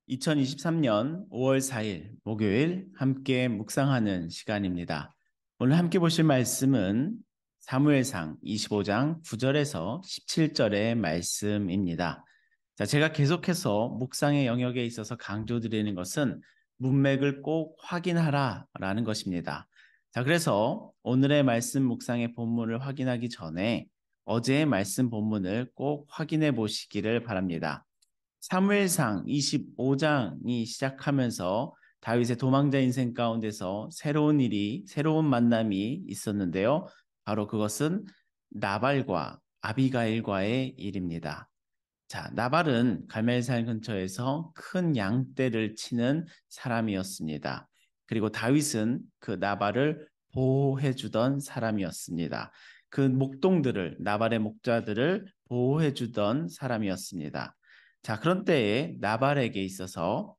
2023년 5월 4일 목요일 함께 묵상하는 시간입니다. 오늘 함께 보실 말씀은 사무엘상 25장 9절에서 17절의 말씀입니다. 자, 제가 계속해서 묵상의 영역에 있어서 강조드리는 것은 문맥을 꼭 확인하라라는 것입니다. 자, 그래서 오늘의 말씀 묵상의 본문을 확인하기 전에 어제의 말씀 본문을 꼭 확인해 보시기를 바랍니다. 사무엘상 25장이 시작하면서 다윗의 도망자 인생 가운데서 새로운 만남이 있었는데요. 바로 그것은 나발과 아비가일과의 일입니다. 자, 나발은 갈멜산 근처에서 큰 양떼를 치는 사람이었습니다. 그리고 다윗은 그 나발을 보호해 주던 사람이었습니다. 그 나발의 목자들을 보호해 주던 사람이었습니다. 자, 그런 때에 나발에게 있어서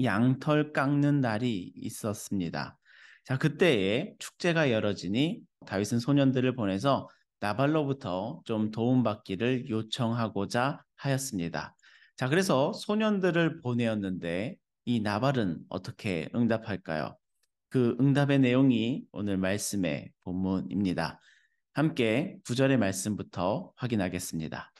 양털 깎는 날이 있었습니다. 자, 그때에 축제가 열어지니 다윗은 소년들을 보내서 나발로부터 좀 도움받기를 요청하고자 하였습니다. 자, 그래서 소년들을 보내었는데 이 나발은 어떻게 응답할까요? 그 응답의 내용이 오늘 말씀의 본문입니다. 함께 9절의 말씀부터 확인하겠습니다.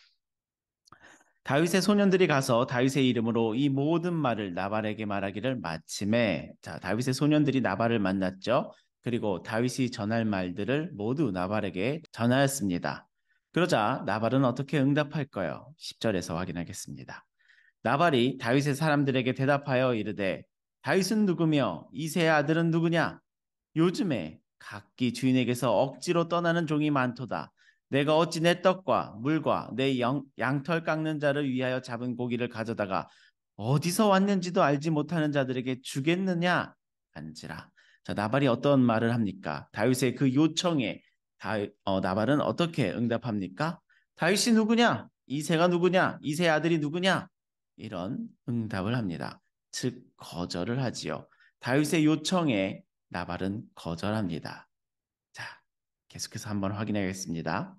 다윗의 소년들이 가서 다윗의 이름으로 이 모든 말을 나발에게 말하기를 마침에, 자, 다윗의 소년들이 나발을 만났죠. 그리고 다윗이 전할 말들을 모두 나발에게 전하였습니다. 그러자 나발은 어떻게 응답할까요? 10절에서 확인하겠습니다. 나발이 다윗의 사람들에게 대답하여 이르되 다윗은 누구며 이새의 아들은 누구냐? 요즘에 각기 주인에게서 억지로 떠나는 종이 많도다. 내가 어찌 내 떡과 물과 내 양털 깎는 자를 위하여 잡은 고기를 가져다가 어디서 왔는지도 알지 못하는 자들에게 주겠느냐 한지라. 자, 나발이 어떤 말을 합니까? 다윗의 그 요청에 나발은 어떻게 응답합니까? 다윗이 누구냐? 이새가 누구냐? 이새의 아들이 누구냐? 이런 응답을 합니다. 즉 거절을 하지요. 다윗의 요청에 나발은 거절합니다. 자, 계속해서 한번 확인하겠습니다.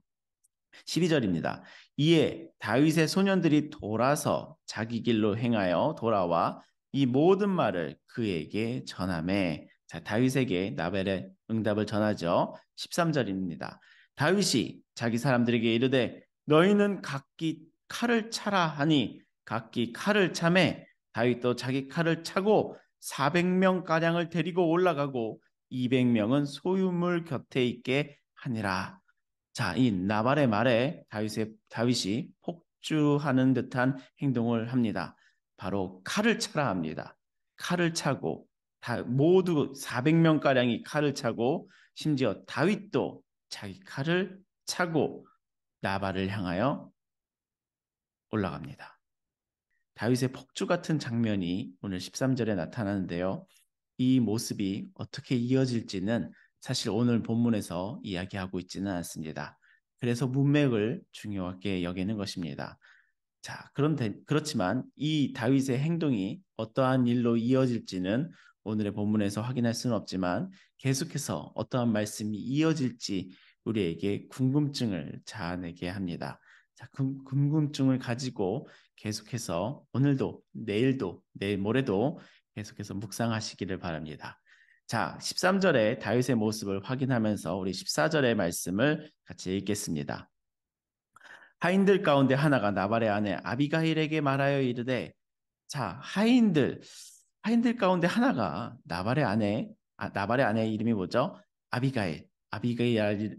12절입니다. 이에 다윗의 소년들이 돌아서 자기 길로 행하여 돌아와 이 모든 말을 그에게 전하매, 자, 다윗에게 나발의 응답을 전하죠. 13절입니다. 다윗이 자기 사람들에게 이르되 너희는 각기 칼을 차라 하니 각기 칼을 차매 다윗도 자기 칼을 차고 400명 가량을 데리고 올라가고 200명은 소유물 곁에 있게 하니라. 자, 이 나발의 말에 다윗이 폭주하는 듯한 행동을 합니다. 바로 칼을 차라 합니다. 칼을 차고 모두 400명가량이 칼을 차고 심지어 다윗도 자기 칼을 차고 나발을 향하여 올라갑니다. 다윗의 폭주 같은 장면이 오늘 13절에 나타나는데요. 이 모습이 어떻게 이어질지는 사실 오늘 본문에서 이야기하고 있지는 않습니다. 그래서 문맥을 중요하게 여기는 것입니다. 자, 그렇지만 이 다윗의 행동이 어떠한 일로 이어질지는 오늘의 본문에서 확인할 수는 없지만 계속해서 어떠한 말씀이 이어질지 우리에게 궁금증을 자아내게 합니다. 자, 궁금증을 가지고 계속해서 오늘도, 내일도, 내일 모레도 계속해서 묵상하시기를 바랍니다. 자, 13절에 다윗의 모습을 확인하면서 우리 14절의 말씀을 같이 읽겠습니다. 하인들 가운데 하나가 나발의 아내 아비가일에게 말하여 이르되, 자, 하인들 가운데 하나가 나발의 아내의 이름이 뭐죠?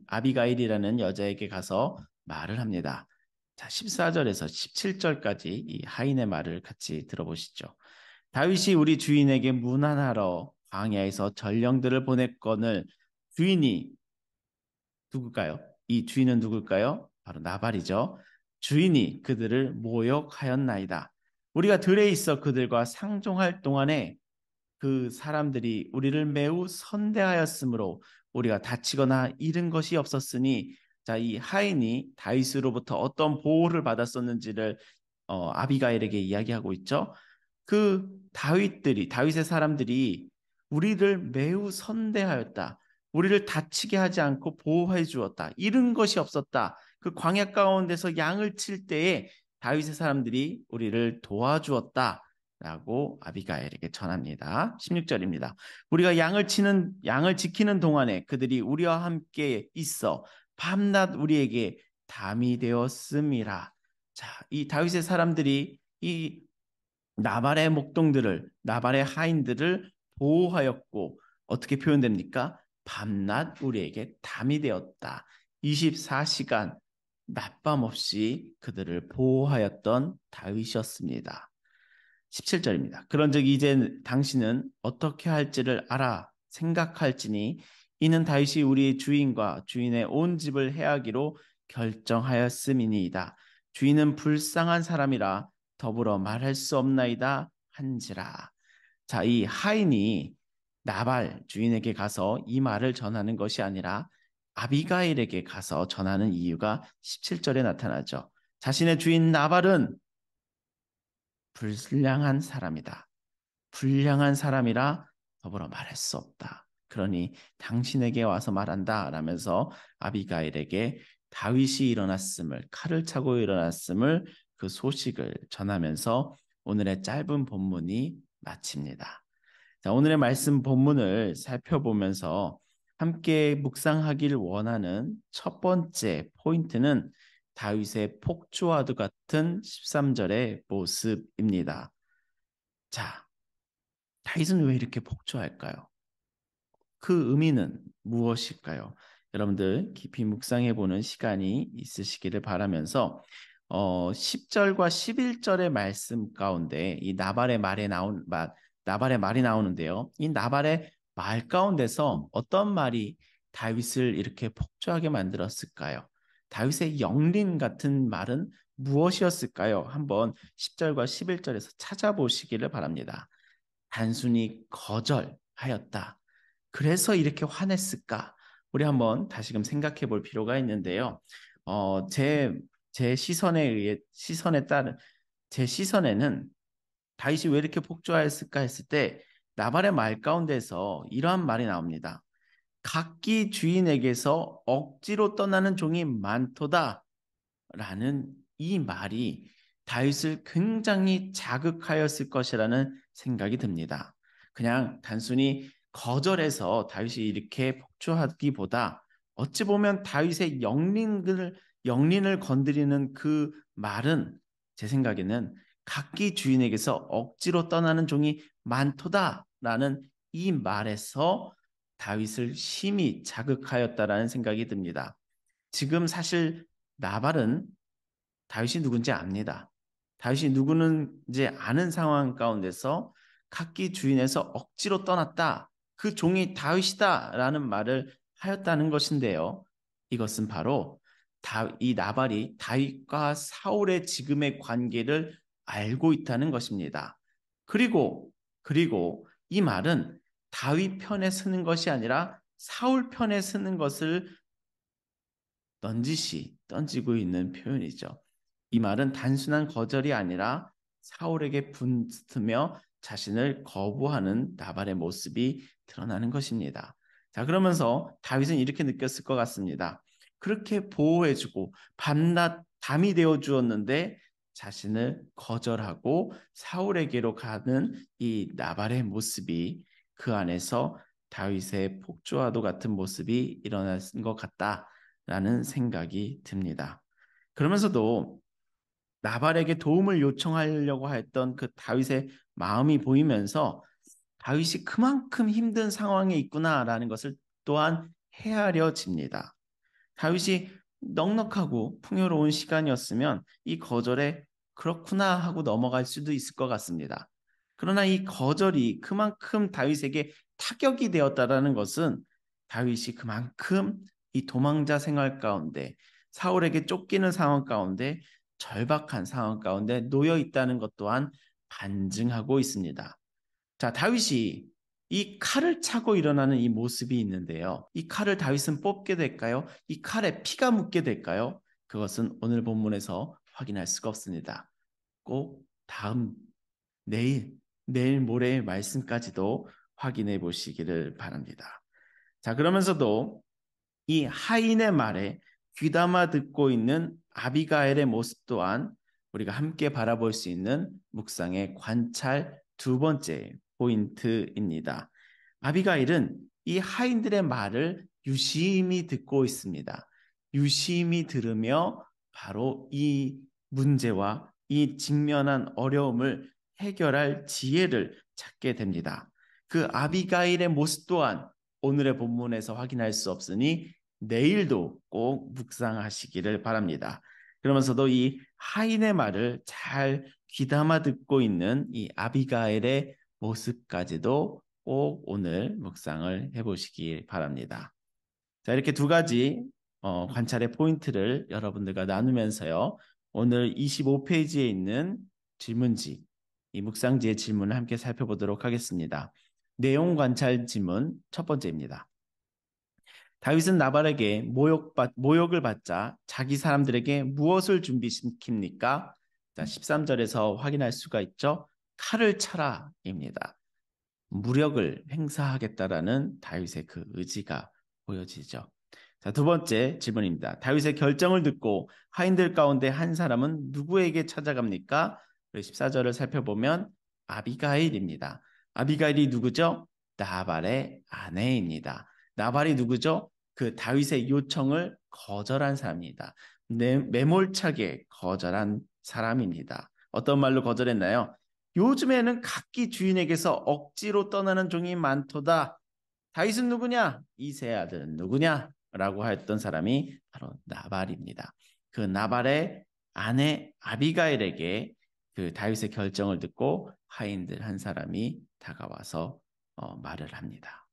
아비가일이라는 여자에게 가서 말을 합니다. 자, 14절에서 17절까지 이 하인의 말을 같이 들어보시죠. 다윗이 우리 주인에게 문안하러 광야에서 전령들을 보냈거늘 주인이 누굴까요? 이 주인은 누굴까요? 바로 나발이죠. 주인이 그들을 모욕하였나이다. 우리가 들에 있어 그들과 상종할 동안에 그 사람들이 우리를 매우 선대하였으므로 우리가 다치거나 잃은 것이 없었으니, 자, 이 하인이 다윗으로부터 어떤 보호를 받았었는지를 아비가일에게 이야기하고 있죠. 그 다윗의 사람들이 우리를 매우 선대하였다. 우리를 다치게 하지 않고 보호해 주었다. 잃은 것이 없었다. 그 광야 가운데서 양을 칠 때에 다윗의 사람들이 우리를 도와주었다. 라고 아비가일에게 전합니다. 16절입니다. 우리가 양을 지키는 동안에 그들이 우리와 함께 있어 밤낮 우리에게 담이 되었음이라. 자, 이 다윗의 사람들이 이 나발의 하인들을 보호하였고, 어떻게 표현됩니까? 밤낮 우리에게 담이 되었다. 24시간 낮밤 없이 그들을 보호하였던 다윗이었습니다. 17절입니다. 그런즉 이제 당신은 어떻게 할지를 알아 생각할지니 이는 다윗이 우리 주인과 주인의 온 집을 해하기로 결정하였음이니이다. 주인은 불쌍한 사람이라 더불어 말할 수 없나이다 한지라. 자, 이 하인이 나발 주인에게 가서 이 말을 전하는 것이 아니라 아비가일에게 가서 전하는 이유가 17절에 나타나죠. 자신의 주인 나발은 불량한 사람이다. 불량한 사람이라 더불어 말할 수 없다. 그러니 당신에게 와서 말한다 라면서 아비가일에게 다윗이 일어났음을, 칼을 차고 일어났음을, 그 소식을 전하면서 오늘의 짧은 본문이 마칩니다. 자, 오늘의 말씀 본문을 살펴보면서 함께 묵상하길 원하는 첫 번째 포인트는 다윗의 폭주와도 같은 13절의 모습입니다. 자, 다윗은 왜 이렇게 폭주할까요? 그 의미는 무엇일까요? 여러분들 깊이 묵상해 보는 시간이 있으시기를 바라면서 10절과 11절의 말씀 가운데 이 나발의 말이 나오는데요. 이 나발의 말 가운데서 어떤 말이 다윗을 이렇게 폭주하게 만들었을까요? 다윗의 영린 같은 말은 무엇이었을까요? 한번 10절과 11절에서 찾아보시기를 바랍니다. 단순히 거절하였다. 그래서 이렇게 화냈을까? 우리 한번 다시금 생각해 볼 필요가 있는데요. 어, 제, 제 시선에는 다윗이 왜 이렇게 폭주하였을까 했을 때 나발의 말 가운데서 이러한 말이 나옵니다. 각기 주인에게서 억지로 떠나는 종이 많도다. 라는 이 말이 다윗을 굉장히 자극하였을 것이라는 생각이 듭니다. 그냥 단순히 거절해서 다윗이 이렇게 폭주하기보다 어찌 보면 다윗의 영린을 건드리는 그 말은 제 생각에는 각기 주인에게서 억지로 떠나는 종이 많도다라는 이 말에서 다윗을 심히 자극하였다라는 생각이 듭니다. 지금 사실 나발은 다윗이 누군지 압니다. 다윗이 누구는지 아는 상황 가운데서 각기 주인에서 억지로 떠났다. 그 종이 다윗이다라는 말을 하였다는 것인데요. 이것은 바로 이 나발이 다윗과 사울의 지금의 관계를 알고 있다는 것입니다. 그리고 이 말은 다윗 편에 서는 것이 아니라 사울 편에 서는 것을 던지고 있는 표현이죠. 이 말은 단순한 거절이 아니라 사울에게 분투며 자신을 거부하는 나발의 모습이 드러나는 것입니다. 자, 그러면서 다윗은 이렇게 느꼈을 것 같습니다. 그렇게 보호해주고 밤낮 담이 되어 주었는데 자신을 거절하고 사울에게로 가는 이 나발의 모습이 그 안에서 다윗의 폭주와도 같은 모습이 일어난 것 같다라는 생각이 듭니다. 그러면서도 나발에게 도움을 요청하려고 했던 그 다윗의 마음이 보이면서 다윗이 그만큼 힘든 상황에 있구나라는 것을 또한 헤아려집니다. 다윗이 넉넉하고 풍요로운 시간이었으면 이 거절에 그렇구나 하고 넘어갈 수도 있을 것 같습니다. 그러나 이 거절이 그만큼 다윗에게 타격이 되었다라는 것은 다윗이 그만큼 이 도망자 생활 가운데 사울에게 쫓기는 상황 가운데 절박한 상황 가운데 놓여 있다는 것 또한 반증하고 있습니다. 자, 다윗이 이 칼을 차고 일어나는 이 모습이 있는데요. 이 칼을 다윗은 뽑게 될까요? 이 칼에 피가 묻게 될까요? 그것은 오늘 본문에서 확인할 수가 없습니다. 꼭 내일, 내일 모레의 말씀까지도 확인해 보시기를 바랍니다. 자, 그러면서도 이 하인의 말에 귀담아 듣고 있는 아비가엘의 모습 또한 우리가 함께 바라볼 수 있는 묵상의 관찰 두 번째 포인트입니다. 아비가일은 이 하인들의 말을 유심히 듣고 있습니다. 유심히 들으며 바로 이 문제와 이 직면한 어려움을 해결할 지혜를 찾게 됩니다. 그 아비가일의 모습 또한 오늘의 본문에서 확인할 수 없으니 내일도 꼭 묵상하시기를 바랍니다. 그러면서도 이 하인의 말을 잘 귀담아 듣고 있는 이 아비가일의 모습까지도 꼭 오늘 묵상을 해보시기 바랍니다. 자, 이렇게 두 가지 관찰의 포인트를 여러분들과 나누면서요. 오늘 25페이지에 있는 질문지, 이 묵상지의 질문을 함께 살펴보도록 하겠습니다. 내용 관찰 질문 첫 번째입니다. 다윗은 나발에게 모욕을 받자 자기 사람들에게 무엇을 준비시킵니까? 자, 13절에서 확인할 수가 있죠. 칼을 차라입니다. 무력을 행사하겠다라는 다윗의 그 의지가 보여지죠. 자, 두 번째 질문입니다. 다윗의 결정을 듣고 하인들 가운데 한 사람은 누구에게 찾아갑니까? 14절을 살펴보면 아비가일입니다. 아비가일이 누구죠? 나발의 아내입니다. 나발이 누구죠? 그 다윗의 요청을 거절한 사람입니다. 매몰차게 거절한 사람입니다. 어떤 말로 거절했나요? 요즘에는 각기 주인에게서 억지로 떠나는 종이 많도다. 다윗은 누구냐? 이새의 아들은 누구냐? 라고 했던 사람이 바로 나발입니다. 그 나발의 아내 아비가일에게 그 다윗의 결정을 듣고 하인들 한 사람이 다가와서 말을 합니다.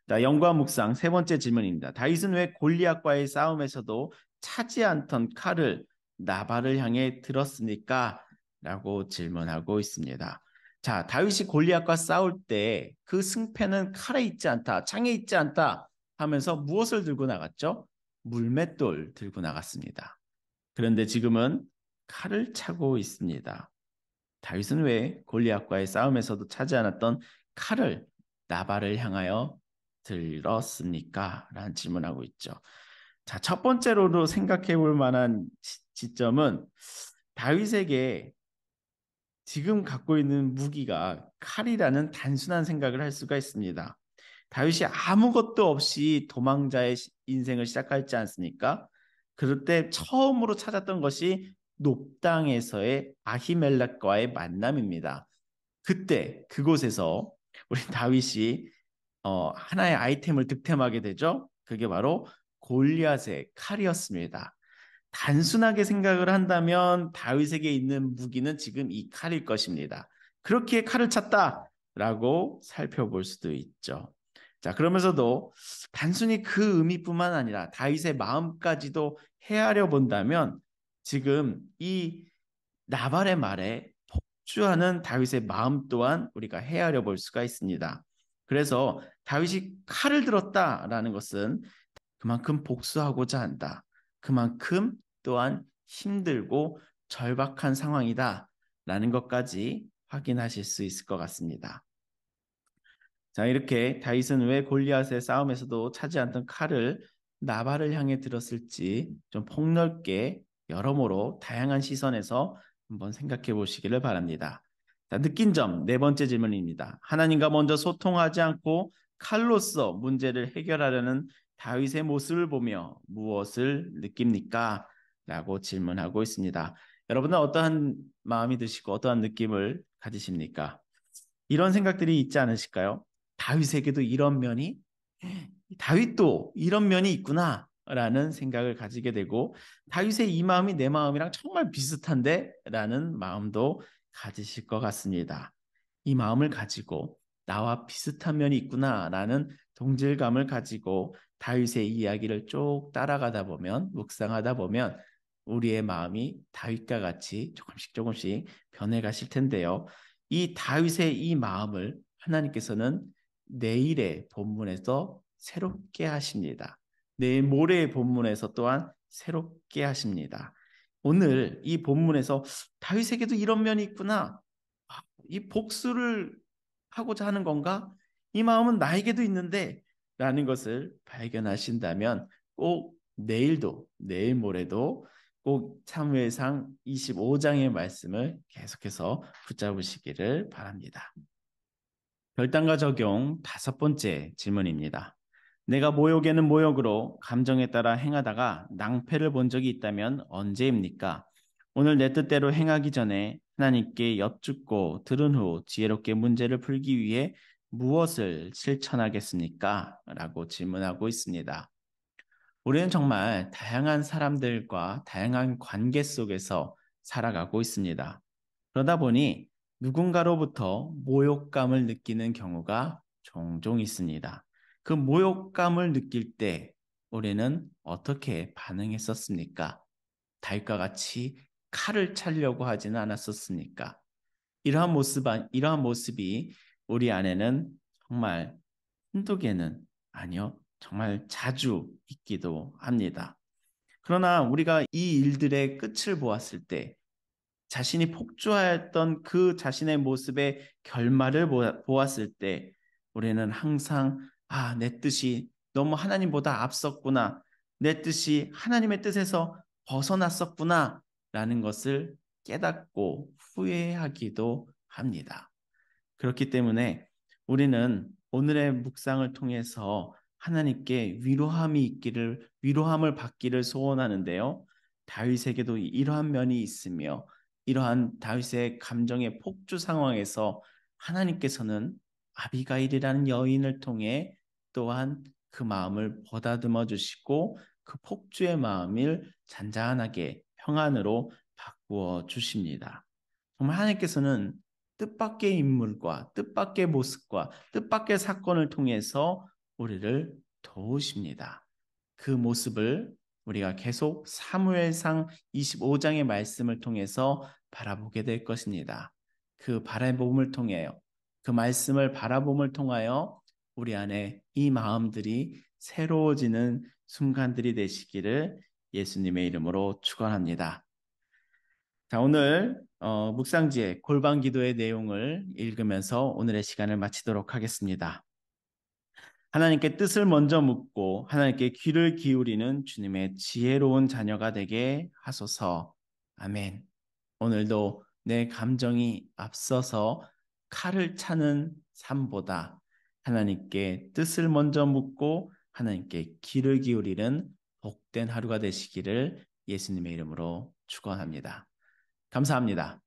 자, 영과 묵상 세 번째 질문입니다. 다윗은 왜 골리앗과의 싸움에서도 차지 않던 칼을 나발을 향해 들었습니까? 라고 질문하고 있습니다. 자, 다윗이 골리앗과 싸울 때 그 승패는 칼에 있지 않다, 창에 있지 않다 하면서 무엇을 들고 나갔죠? 물맷돌 들고 나갔습니다. 그런데 지금은 칼을 차고 있습니다. 다윗은 왜 골리앗과의 싸움에서도 차지 않았던 칼을 나발을 향하여 들었습니까? 라는 질문하고 있죠. 자, 첫 번째로도 생각해 볼 만한 지점은 다윗에게 지금 갖고 있는 무기가 칼이라는 단순한 생각을 할 수가 있습니다. 다윗이 아무것도 없이 도망자의 인생을 시작하지 않습니까? 그럴 때 처음으로 찾았던 것이 높당에서의 아히멜렉과의 만남입니다. 그때 그곳에서 우리 다윗이 하나의 아이템을 득템하게 되죠. 그게 바로 골리앗의 칼이었습니다. 단순하게 생각을 한다면 다윗에게 있는 무기는 지금 이 칼일 것입니다. 그렇게 칼을 찾다라고 살펴볼 수도 있죠. 자, 그러면서도 단순히 그 의미뿐만 아니라 다윗의 마음까지도 헤아려 본다면 지금 이 나발의 말에 폭주하는 다윗의 마음 또한 우리가 헤아려 볼 수가 있습니다. 그래서 다윗이 칼을 들었다라는 것은 그만큼 복수하고자 한다. 그만큼 또한 힘들고 절박한 상황이다. 라는 것까지 확인하실 수 있을 것 같습니다. 자, 이렇게 다윗은 왜 골리앗의 싸움에서도 차지 않던 칼을 나발을 향해 들었을지 좀 폭넓게 여러모로 다양한 시선에서 한번 생각해 보시기를 바랍니다. 자, 느낀 점 네 번째 질문입니다. 하나님과 먼저 소통하지 않고 칼로서 문제를 해결하려는 다윗의 모습을 보며 무엇을 느낍니까? 라고 질문하고 있습니다. 여러분은 어떠한 마음이 드시고 어떠한 느낌을 가지십니까? 이런 생각들이 있지 않으실까요? 다윗에게도 이런 면이, 다윗도 이런 면이 있구나 라는 생각을 가지게 되고 다윗의 이 마음이 내 마음이랑 정말 비슷한데 라는 마음도 가지실 것 같습니다. 이 마음을 가지고 나와 비슷한 면이 있구나 라는 동질감을 가지고 다윗의 이야기를 쭉 따라가다 보면 묵상하다 보면 우리의 마음이 다윗과 같이 조금씩 조금씩 변해가실 텐데요. 이 다윗의 이 마음을 하나님께서는 내일의 본문에서 새롭게 하십니다. 내일 모레의 본문에서 또한 새롭게 하십니다. 오늘 이 본문에서 다윗에게도 이런 면이 있구나. 이 복수를 하고자 하는 건가? 이 마음은 나에게도 있는데 라는 것을 발견하신다면 꼭 내일도 내일 모레도 꼭 사무엘상 25장의 말씀을 계속해서 붙잡으시기를 바랍니다. 결단과 적용 다섯 번째 질문입니다. 내가 모욕에는 모욕으로 감정에 따라 행하다가 낭패를 본 적이 있다면 언제입니까? 오늘 내 뜻대로 행하기 전에 하나님께 여쭙고 들은 후 지혜롭게 문제를 풀기 위해 무엇을 실천하겠습니까? 라고 질문하고 있습니다. 우리는 정말 다양한 사람들과 다양한 관계 속에서 살아가고 있습니다. 그러다 보니 누군가로부터 모욕감을 느끼는 경우가 종종 있습니다. 그 모욕감을 느낄 때 우리는 어떻게 반응했었습니까? 다윗과 같이 칼을 차려고 하지는 않았었습니까? 이러한 모습이 우리 안에는 정말 한두 개는 아니요, 정말 자주 있기도 합니다. 그러나 우리가 이 일들의 끝을 보았을 때 자신이 폭주하였던 그 자신의 모습의 결말을 보았을 때 우리는 항상 내 뜻이 너무 하나님보다 앞섰구나. 내 뜻이 하나님의 뜻에서 벗어났었구나. 라는 것을 깨닫고 후회하기도 합니다. 그렇기 때문에 우리는 오늘의 묵상을 통해서 하나님께 위로함을 받기를 소원하는데요. 다윗에게도 이러한 면이 있으며 이러한 다윗의 감정의 폭주 상황에서 하나님께서는 아비가일이라는 여인을 통해 또한 그 마음을 보다듬어 주시고 그 폭주의 마음을 잔잔하게 평안으로 바꾸어 주십니다. 정말 하나님께서는 뜻밖의 인물과 뜻밖의 모습과 뜻밖의 사건을 통해서 우리를 도우십니다. 그 모습을 우리가 계속 사무엘상 25장의 말씀을 통해서 바라보게 될 것입니다. 그 바라봄을 통하여 그 말씀을 바라봄을 통하여 우리 안에 이 마음들이 새로워지는 순간들이 되시기를 예수님의 이름으로 축원합니다. 자, 오늘 묵상지의 골방 기도의 내용을 읽으면서 오늘의 시간을 마치도록 하겠습니다. 하나님께 뜻을 먼저 묻고 하나님께 귀를 기울이는 주님의 지혜로운 자녀가 되게 하소서. 아멘. 오늘도 내 감정이 앞서서 칼을 차는 삶보다 하나님께 뜻을 먼저 묻고 하나님께 귀를 기울이는 복된 하루가 되시기를 예수님의 이름으로 축원합니다. 감사합니다.